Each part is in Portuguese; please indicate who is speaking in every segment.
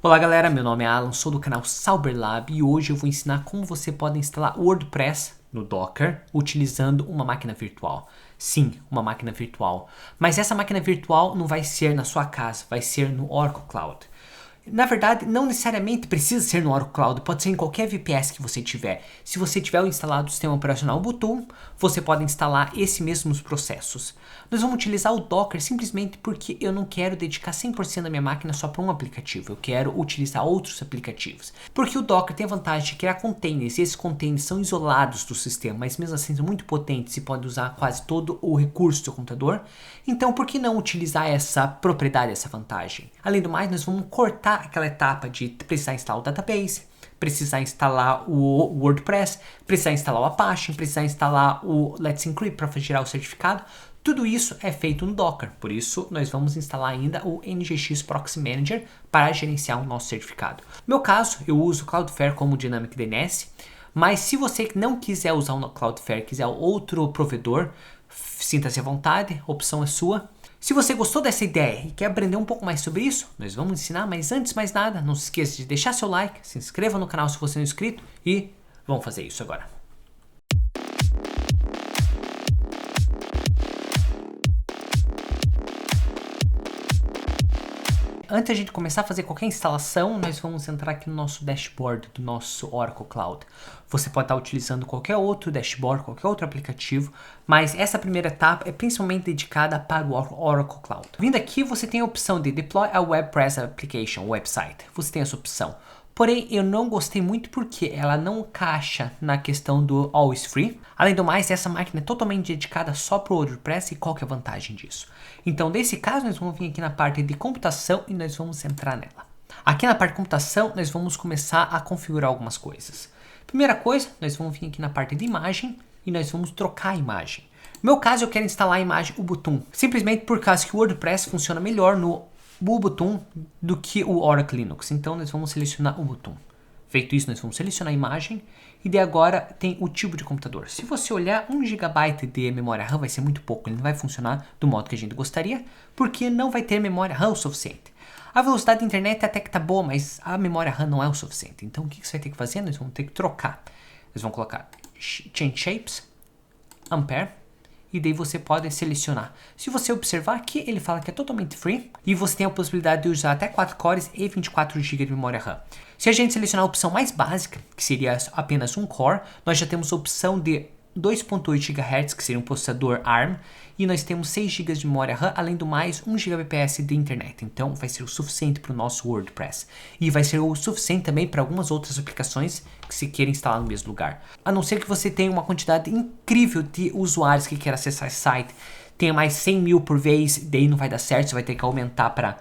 Speaker 1: Olá galera, meu nome é Alan, sou do canal Sauberlab e hoje eu vou ensinar como você pode instalar WordPress no Docker utilizando uma máquina virtual. Sim, uma máquina virtual. Mas essa máquina virtual não vai ser na sua casa, vai ser no Oracle Cloud. Na verdade, não necessariamente precisa ser no Oracle Cloud, pode ser em qualquer VPS que você tiver. Se você tiver instalado o sistema operacional Ubuntu, você pode instalar esses mesmos processos. Nós vamos utilizar o Docker simplesmente porque eu não quero dedicar 100% da minha máquina só para um aplicativo, eu quero utilizar outros aplicativos. Porque o Docker tem a vantagem de criar containers, e esses containers são isolados do sistema, mas mesmo assim são muito potentes e pode usar quase todo o recurso do seu computador. Então, por que não utilizar essa propriedade, essa vantagem? Além do mais, nós vamos cortar aquela etapa de precisar instalar o database, precisar instalar o WordPress, precisar instalar o Apache, precisar instalar o Let's Encrypt para gerar o certificado. Tudo isso é feito no Docker, por isso nós vamos instalar ainda o NGX Proxy Manager para gerenciar o nosso certificado. No meu caso, eu uso o Cloudflare como Dynamic DNS, mas se você não quiser usar o Cloudflare, quiser outro provedor, sinta-se à vontade, a opção é sua. Se você gostou dessa ideia e quer aprender um pouco mais sobre isso, nós vamos ensinar, mas antes de mais nada, não se esqueça de deixar seu like, se inscreva no canal se você não é inscrito e vamos fazer isso agora. Antes de a gente começar a fazer qualquer instalação, nós vamos entrar aqui no nosso dashboard do nosso Oracle Cloud. Você pode estar utilizando qualquer outro dashboard, qualquer outro aplicativo, mas essa primeira etapa é principalmente dedicada para o Oracle Cloud. Vindo aqui, você tem a opção de Deploy a WordPress Application, website. Você tem essa opção. Porém, eu não gostei muito porque ela não encaixa na questão do Always Free. Além do mais, essa máquina é totalmente dedicada só para o WordPress e qual que é a vantagem disso? Então, nesse caso, nós vamos vir aqui na parte de computação e nós vamos entrar nela. Aqui na parte de computação, nós vamos começar a configurar algumas coisas. Primeira coisa, nós vamos vir aqui na parte de imagem e nós vamos trocar a imagem. No meu caso, eu quero instalar a imagem Ubuntu, simplesmente por causa que o WordPress funciona melhor no Ubuntu do que o Oracle Linux. Então nós vamos selecionar Ubuntu. Feito isso, nós vamos selecionar a imagem e de agora tem o tipo de computador. Se você olhar, 1 GB de memória RAM vai ser muito pouco, ele não vai funcionar do modo que a gente gostaria, porque não vai ter memória RAM o suficiente. A velocidade da internet até que tá boa, mas a memória RAM não é o suficiente. Então o que você vai ter que fazer? Nós vamos ter que trocar. Nós vamos colocar Change Shapes, Ampere, e daí você pode selecionar. Se você observar aqui, ele fala que é totalmente free e você tem a possibilidade de usar até 4 cores e 24 GB de memória RAM. Se a gente selecionar a opção mais básica, que seria apenas um core, nós já temos a opção de 2.8 GHz, que seria um processador ARM, e nós temos 6 GB de memória RAM, além do mais 1 Gbps de internet. Então vai ser o suficiente para o nosso WordPress. E vai ser o suficiente também para algumas outras aplicações que se queira instalar no mesmo lugar. A não ser que você tenha uma quantidade incrível de usuários que queiram acessar esse site, tenha mais 100 mil por vez, daí não vai dar certo, você vai ter que aumentar para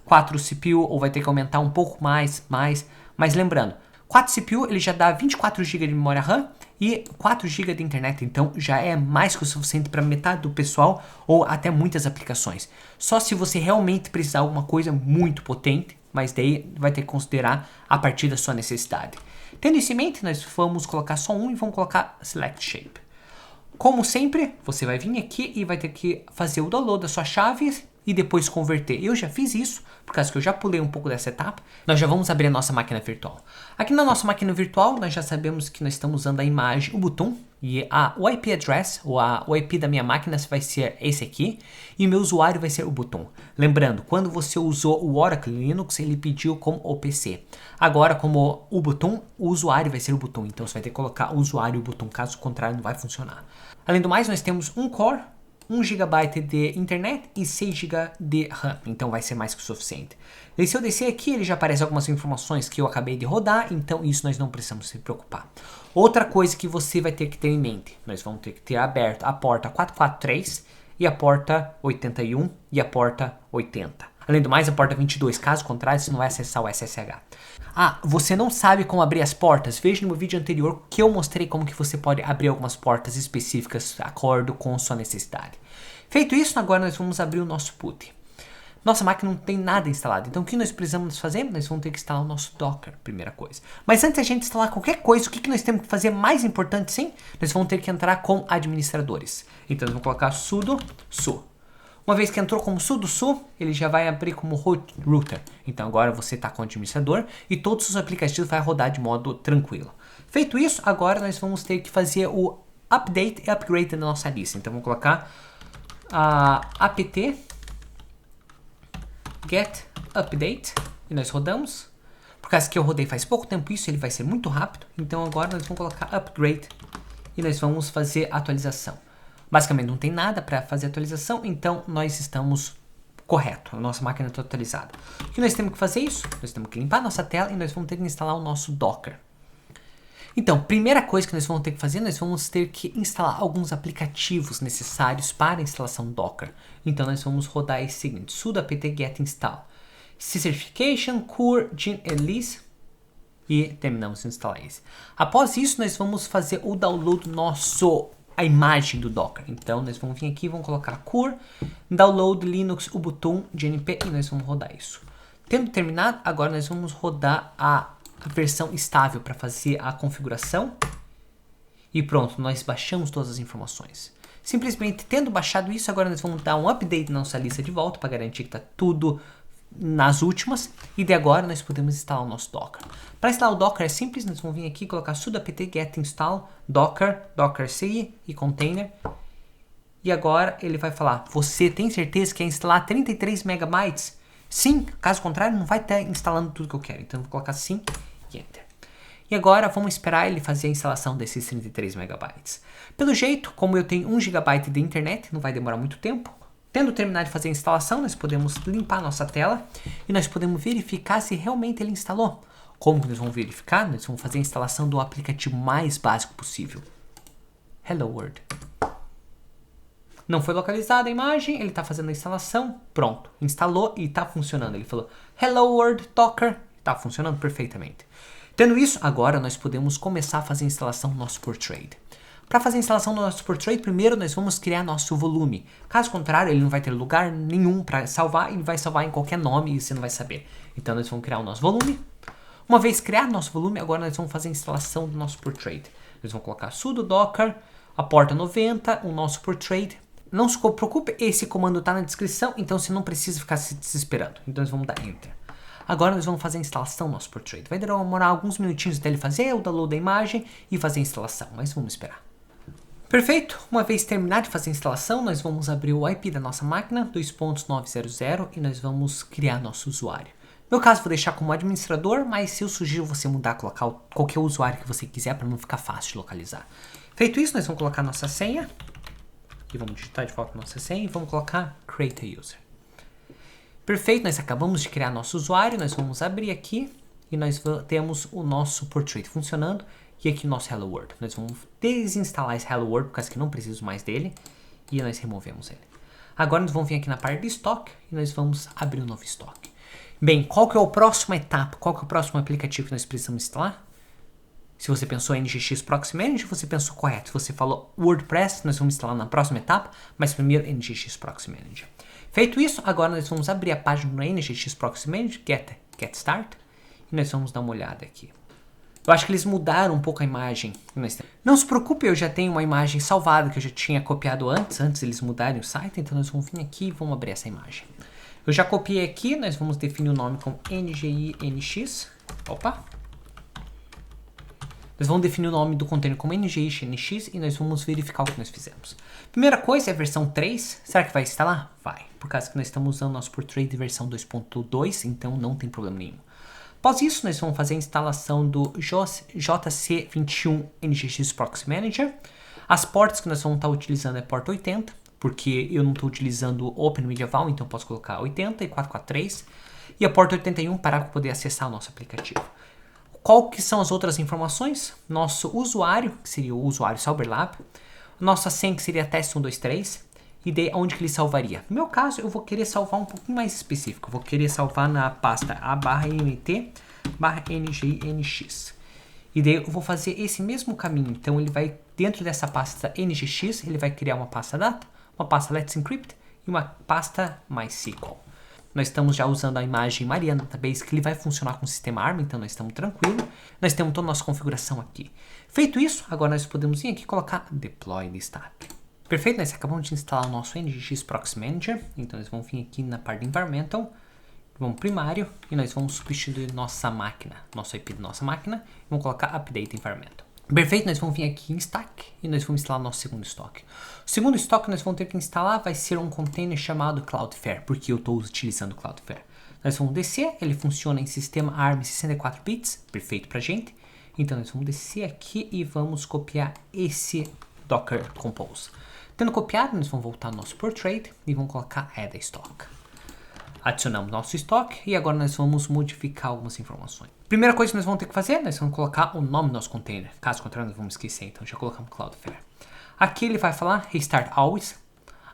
Speaker 1: 4 CPU ou vai ter que aumentar um pouco mais. Mas lembrando, 4 CPU ele já dá 24 GB de memória RAM e 4 GB de internet, então já é mais que o suficiente para metade do pessoal ou até muitas aplicações. Só se você realmente precisar de alguma coisa muito potente, mas daí vai ter que considerar a partir da sua necessidade. Tendo isso em mente, nós vamos colocar só um e vamos colocar Select Shape. Como sempre, você vai vir aqui e vai ter que fazer o download das suas chaves e depois converter. Eu já fiz isso, por causa que eu já pulei um pouco dessa etapa. Nós já vamos abrir a nossa máquina virtual. Aqui na nossa máquina virtual, nós já sabemos que nós estamos usando a imagem Ubuntu. E o IP address, ou o IP da minha máquina vai ser esse aqui. E o meu usuário vai ser Ubuntu. Lembrando, quando você usou o Oracle Linux, ele pediu como OPC. Agora, como Ubuntu, o usuário vai ser Ubuntu. Então você vai ter que colocar o usuário Ubuntu, caso contrário não vai funcionar. Além do mais, nós temos um core, 1 GB de internet e 6 GB de RAM, então vai ser mais que o suficiente. E se eu descer aqui, ele já aparece algumas informações que eu acabei de rodar, então isso nós não precisamos se preocupar. Outra coisa que você vai ter que ter em mente, nós vamos ter que ter aberto a porta 443 e a porta 81 e a porta 80. Além do mais, a porta 22, caso contrário, você não vai acessar o SSH. Você não sabe como abrir as portas? Veja no meu vídeo anterior que eu mostrei como que você pode abrir algumas portas específicas de acordo com sua necessidade. Feito isso, agora nós vamos abrir o nosso PuTTY. Nossa máquina não tem nada instalado, então o que nós precisamos fazer? Nós vamos ter que instalar o nosso Docker, primeira coisa. Mas antes de a gente instalar qualquer coisa, o que nós temos que fazer mais importante sim? Nós vamos ter que entrar com administradores. Então nós vamos colocar sudo su. Uma vez que entrou como sudo-su, ele já vai abrir como router. Então agora você está com o administrador e todos os aplicativos vão rodar de modo tranquilo. Feito isso, agora nós vamos ter que fazer o update e upgrade da nossa lista. Então vamos colocar apt get update e nós rodamos. Por causa que eu rodei faz pouco tempo isso, ele vai ser muito rápido. Então agora nós vamos colocar upgrade e nós vamos fazer atualização. Basicamente não tem nada para fazer atualização, então nós estamos correto, a nossa máquina está atualizada. O que nós temos que fazer isso? Nós temos que limpar a nossa tela e nós vamos ter que instalar o nosso Docker. Então, primeira coisa que nós vamos ter que fazer, nós vamos ter que instalar alguns aplicativos necessários para a instalação Docker. Então nós vamos rodar esse seguinte, sudo apt get install certification cur gin release e terminamos de instalar esse. Após isso, nós vamos fazer o download do a imagem do Docker. Então, nós vamos vir aqui e vamos colocar cur, download Linux Ubuntu GNP e nós vamos rodar isso. Tendo terminado, agora nós vamos rodar a versão estável para fazer a configuração. E pronto, nós baixamos todas as informações. Simplesmente tendo baixado isso, agora nós vamos dar um update na nossa lista de volta para garantir que está tudo nas últimas, e de agora nós podemos instalar o nosso Docker. Para instalar o Docker é simples, nós vamos vir aqui e colocar sudo apt get install docker, docker.ci e container, e agora ele vai falar, você tem certeza que quer instalar 33 megabytes? Sim, caso contrário não vai estar instalando tudo que eu quero, então eu vou colocar sim e enter. E agora vamos esperar ele fazer a instalação desses 33 megabytes. Pelo jeito, como eu tenho 1 GB de internet, não vai demorar muito tempo. Tendo terminado de fazer a instalação, nós podemos limpar a nossa tela e nós podemos verificar se realmente ele instalou. Como que nós vamos verificar? Nós vamos fazer a instalação do aplicativo mais básico possível. Hello World. Não foi localizada a imagem, ele está fazendo a instalação, pronto, instalou e está funcionando. Ele falou Hello World Docker, está funcionando perfeitamente. Tendo isso, agora nós podemos começar a fazer a instalação do nosso portrait. Para fazer a instalação do nosso portrait, primeiro nós vamos criar nosso volume. Caso contrário, ele não vai ter lugar nenhum para salvar, ele vai salvar em qualquer nome e você não vai saber. Então nós vamos criar o nosso volume. Uma vez criado nosso volume, agora nós vamos fazer a instalação do nosso portrait. Nós vamos colocar sudo docker, a porta 90, o nosso portrait. Não se preocupe, esse comando está na descrição, então você não precisa ficar se desesperando. Então nós vamos dar enter. Agora nós vamos fazer a instalação do nosso portrait. Vai demorar alguns minutinhos até ele fazer o download da imagem e fazer a instalação, mas vamos esperar. Perfeito, uma vez terminar de fazer a instalação, nós vamos abrir o IP da nossa máquina, 2.900, e nós vamos criar nosso usuário. No meu caso, vou deixar como administrador, mas eu sugiro você mudar, colocar qualquer usuário que você quiser para não ficar fácil de localizar. Feito isso, nós vamos colocar nossa senha, e vamos digitar de volta nossa senha, e vamos colocar Create a User. Perfeito, nós acabamos de criar nosso usuário, nós vamos abrir aqui, e nós temos o nosso portrait funcionando, e aqui o nosso Hello World. Nós vamos desinstalar esse Hello World, por causa que não preciso mais dele. E nós removemos ele. Agora nós vamos vir aqui na parte de estoque. E nós vamos abrir um novo estoque. Bem, qual que é a próxima etapa? Qual que é o próximo aplicativo que nós precisamos instalar? Se você pensou em NGX Proxy Manager, você pensou correto. Se você falou WordPress, nós vamos instalar na próxima etapa. Mas primeiro NGX Proxy Manager. Feito isso, agora nós vamos abrir a página do NGX Proxy Manager. Get Start. E nós vamos dar uma olhada aqui. Eu acho que eles mudaram um pouco a imagem. Não se preocupe, eu já tenho uma imagem salvada que eu já tinha copiado antes eles mudarem o site, então nós vamos vir aqui e vamos abrir essa imagem. Eu já copiei aqui, nós vamos definir o nome como NGINX. Opa! Nós vamos definir o nome do container como NGINX e nós vamos verificar o que nós fizemos. Primeira coisa é a versão 3. Será que vai instalar? Vai. Por causa que nós estamos usando nosso portrait de versão 2.2, então não tem problema nenhum. Após isso, nós vamos fazer a instalação do JC21 NGX Proxy Manager. As portas que nós vamos estar utilizando é porta 80, porque eu não estou utilizando o Open Medieval, então posso colocar 80 e 443. E a porta 81 para poder acessar o nosso aplicativo. Qual que são as outras informações? Nosso usuário, que seria o usuário Cyberlab. Nossa senha, que seria teste123. E de onde que ele salvaria? No meu caso, eu vou querer salvar um pouquinho mais específico. Eu vou querer salvar na pasta a/mt/nginx. E daí eu vou fazer esse mesmo caminho. Então ele vai, dentro dessa pasta ngx, ele vai criar uma pasta data, uma pasta let's encrypt e uma pasta MySQL. Nós estamos já usando a imagem Mariana Database, que ele vai funcionar com o sistema ARM, então nós estamos tranquilos. Nós temos toda a nossa configuração aqui. Feito isso, agora nós podemos vir aqui e colocar Deploy List App. Perfeito, nós acabamos de instalar o nosso NGX Proxy Manager, então nós vamos vir aqui na parte de Environmental, vamos primário e nós vamos substituir nossa máquina, nosso IP da nossa máquina, e vamos colocar Update Environmental. Perfeito, nós vamos vir aqui em Stack e nós vamos instalar nosso segundo estoque. O segundo estoque que nós vamos ter que instalar vai ser um container chamado Cloudflare, porque eu estou utilizando Cloudflare. Nós vamos descer, ele funciona em sistema ARM 64 bits, perfeito pra gente. Então nós vamos descer aqui e vamos copiar esse Docker Compose. Tendo copiado, nós vamos voltar no nosso portrait e vamos colocar Add Stock. Adicionamos nosso estoque e agora nós vamos modificar algumas informações. Primeira coisa que nós vamos ter que fazer, nós vamos colocar o nome do nosso container. Caso contrário, nós vamos esquecer, então já colocamos Cloudflare. Aqui ele vai falar Restart Always.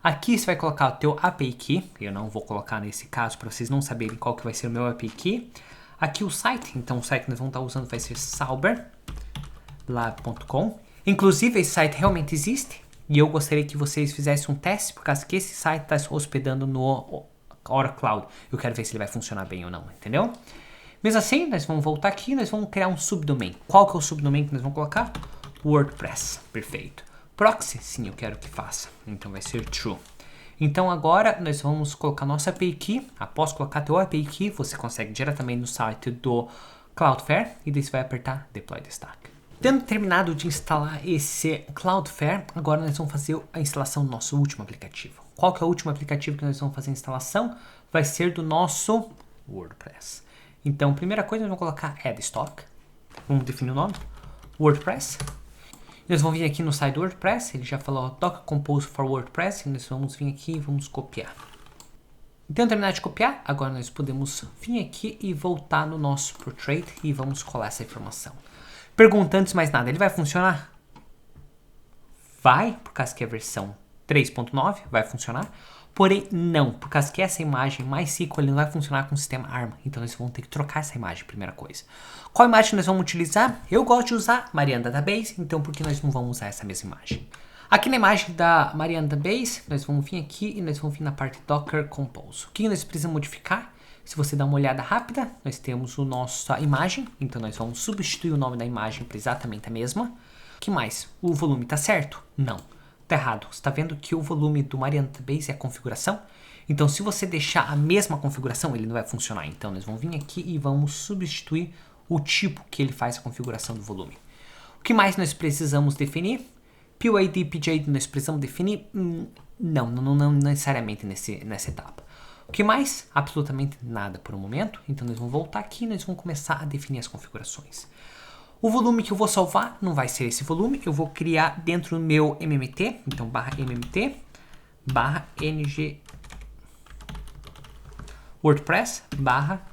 Speaker 1: Aqui você vai colocar o teu API Key. Eu não vou colocar nesse caso para vocês não saberem qual que vai ser o meu API Key. Aqui o site, então o site que nós vamos estar usando vai ser sauberlab.com. Inclusive esse site realmente existe e eu gostaria que vocês fizessem um teste, por causa que esse site está se hospedando no Oracle Cloud. Eu quero ver se ele vai funcionar bem ou não, entendeu? Mesmo assim, nós vamos voltar aqui e nós vamos criar um subdomain. Qual que é o subdomain que nós vamos colocar? WordPress, perfeito. Proxy, sim, eu quero que faça, então vai ser true. Então agora nós vamos colocar nossa API Key. Após colocar teu API Key, você consegue diretamente no site do Cloudflare e daí você vai apertar Deploy the Stack. Tendo terminado de instalar esse Cloudflare, agora nós vamos fazer a instalação do nosso último aplicativo. Qual que é o último aplicativo que nós vamos fazer a instalação? Vai ser do nosso WordPress. Então, primeira coisa, nós vamos colocar Add Stock. Vamos definir o nome. WordPress. Nós vamos vir aqui no site do WordPress. Ele já falou Docker Compose for WordPress. E nós vamos vir aqui e vamos copiar. Então, terminar de copiar, agora nós podemos vir aqui e voltar no nosso portrait e vamos colar essa informação. Pergunta antes de mais nada, ele vai funcionar? Vai, por causa que é a versão 3.9, vai funcionar. Porém, não, por causa que essa imagem MySQL ele não vai funcionar com o sistema ARM. Então, nós vamos ter que trocar essa imagem, primeira coisa. Qual imagem nós vamos utilizar? Eu gosto de usar Mariana Database, então por que nós não vamos usar essa mesma imagem? Aqui na imagem da Mariana Database, nós vamos vir aqui e nós vamos vir na parte Docker Compose. O que nós precisamos modificar? Se você dá uma olhada rápida, nós temos a nossa imagem, então nós vamos substituir o nome da imagem para exatamente a mesma. O que mais? O volume está certo? Não. Está errado. Você está vendo que o volume do Mariana Database é a configuração? Então, se você deixar a mesma configuração, ele não vai funcionar. Então, nós vamos vir aqui e vamos substituir o tipo que ele faz a configuração do volume. O que mais nós precisamos definir? PID, PJD nós precisamos definir? Não necessariamente nessa etapa. O que mais? Absolutamente nada por um momento. Então, nós vamos voltar aqui e nós vamos começar a definir as configurações. O volume que eu vou salvar não vai ser esse volume. Eu vou criar dentro do meu MMT. Então, /MMT, /ng WordPress,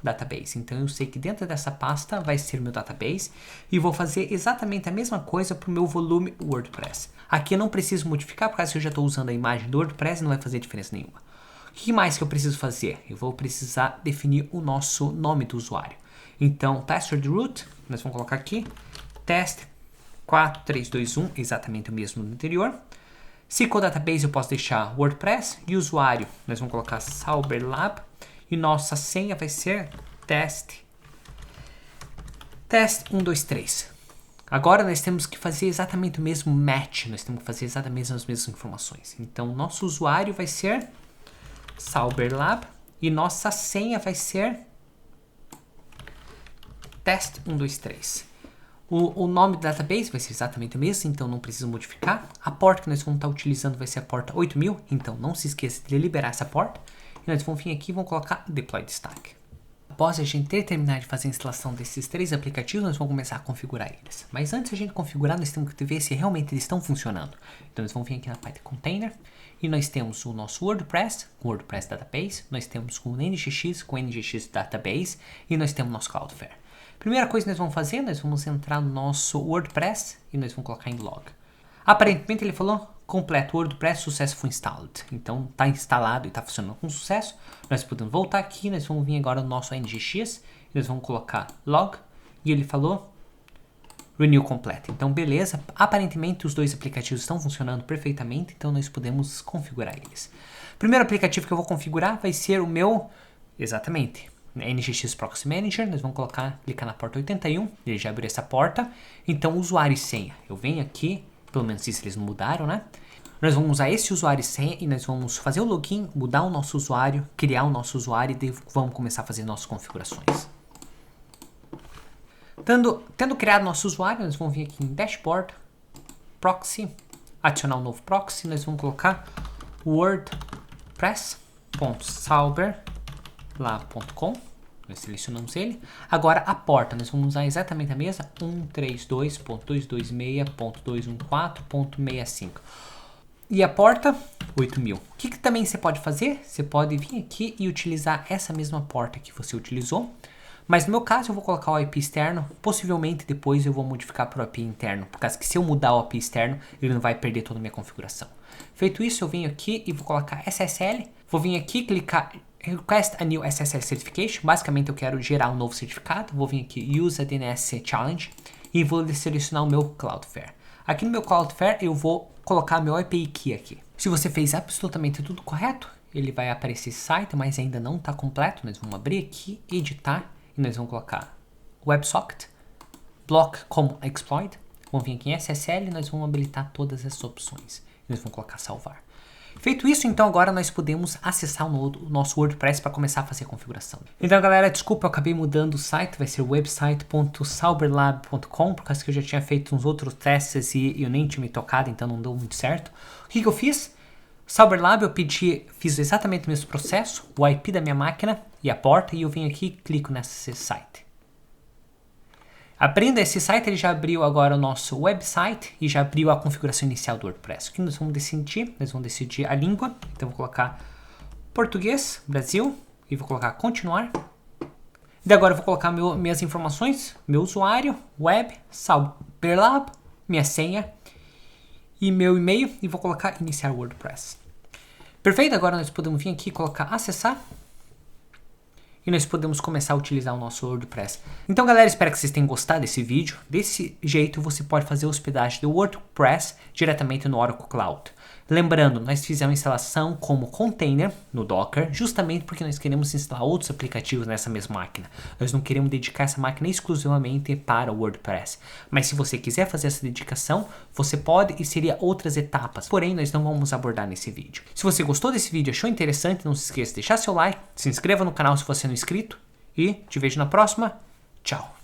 Speaker 1: /database. Então, eu sei que dentro dessa pasta vai ser o meu database. E vou fazer exatamente a mesma coisa para o meu volume WordPress. Aqui eu não preciso modificar, porque eu já estou usando a imagem do WordPress e não vai fazer diferença nenhuma. O que mais que eu preciso fazer? Eu vou precisar definir o nosso nome do usuário. Então, password root, nós vamos colocar aqui, test 4321, exatamente o mesmo do anterior. SQL Database eu posso deixar WordPress e usuário, nós vamos colocar Sauberlab e nossa senha vai ser test 123. Agora nós temos que fazer exatamente o mesmo match, nós temos que fazer exatamente as mesmas informações. Então, nosso usuário vai ser Sauberlab e nossa senha vai ser test 123. O nome do database vai ser exatamente o mesmo, então não precisa modificar. A porta que nós vamos estar utilizando vai ser a porta 8000, então não se esqueça de liberar essa porta. E nós vamos vir aqui e vamos colocar Deploy the Stack. Após a gente ter terminado de fazer a instalação desses 3 aplicativos, nós vamos começar a configurar eles. Mas antes de a gente configurar, nós temos que ver se realmente eles estão funcionando. Então nós vamos vir aqui na parte Container e nós temos o nosso WordPress com WordPress Database, nós temos o NGX com NGX Database e nós temos o nosso Cloudflare. Primeira coisa que nós vamos fazer, nós vamos entrar no nosso WordPress e nós vamos colocar em log. Aparentemente ele falou completo WordPress successful installed. Então está instalado e está funcionando com sucesso. Nós podemos voltar aqui, nós vamos vir agora no nosso NGX e nós vamos colocar log e ele falou renew completo. Então beleza, aparentemente os 2 aplicativos estão funcionando perfeitamente, então nós podemos configurar eles. O primeiro aplicativo que eu vou configurar vai ser o meu, exatamente, NGX Proxy Manager. Nós vamos clicar na porta 81, ele já abriu essa porta. Então usuário e senha, eu venho aqui, pelo menos isso eles não mudaram, né? Nós vamos usar esse usuário e senha e nós vamos fazer o login, mudar o nosso usuário, criar o nosso usuário e daí vamos começar a fazer nossas configurações. Tendo criado nosso usuário, nós vamos vir aqui em Dashboard, Proxy, adicionar um novo proxy, nós vamos colocar wordpress.sauberlab.com, nós selecionamos ele. Agora a porta, nós vamos usar exatamente a mesma, 132.226.214.65. E a porta, 8000. O que também você pode fazer? Você pode vir aqui e utilizar essa mesma porta que você utilizou. Mas no meu caso eu vou colocar o IP externo, possivelmente depois eu vou modificar para o IP interno, por causa que se eu mudar o IP externo, ele não vai perder toda a minha configuração. Feito isso, eu venho aqui e vou colocar SSL, vou vir aqui clicar Request a New SSL Certification, basicamente eu quero gerar um novo certificado, vou vir aqui Use a DNS Challenge e vou selecionar o meu Cloudflare. Aqui no meu Cloudflare eu vou colocar meu API Key aqui. Se você fez absolutamente tudo correto, ele vai aparecer esse site, mas ainda não está completo, nós vamos abrir aqui, editar, e nós vamos colocar WebSocket, Block como Exploit, vamos vir aqui em SSL e nós vamos habilitar todas essas opções. E nós vamos colocar salvar. Feito isso, então agora nós podemos acessar o nosso WordPress para começar a fazer a configuração. Então galera, desculpa, eu acabei mudando o site, vai ser website.sauberlab.com, por causa que eu já tinha feito uns outros testes e eu nem tinha me tocado, então não deu muito certo. O que eu fiz? Sauberlab, eu fiz exatamente o mesmo processo, o IP da minha máquina e a porta, e eu vim aqui e clico nesse site. Abrindo esse site, ele já abriu agora o nosso website e já abriu a configuração inicial do WordPress. Aqui nós vamos decidir a língua, então vou colocar português, Brasil, e vou colocar continuar. E agora eu vou colocar minhas informações, meu usuário, web, Sauberlab, minha senha e meu e-mail, e vou colocar iniciar WordPress. Perfeito, agora nós podemos vir aqui e colocar acessar. E nós podemos começar a utilizar o nosso WordPress. Então galera, espero que vocês tenham gostado desse vídeo. Desse jeito você pode fazer a hospedagem do WordPress diretamente no Oracle Cloud. Lembrando, nós fizemos a instalação como container no Docker, justamente porque nós queremos instalar outros aplicativos nessa mesma máquina. Nós não queremos dedicar essa máquina exclusivamente para o WordPress. Mas se você quiser fazer essa dedicação, você pode e seria outras etapas. Porém, nós não vamos abordar nesse vídeo. Se você gostou desse vídeo, achou interessante, não se esqueça de deixar seu like, se inscreva no canal se você não é inscrito e te vejo na próxima. Tchau!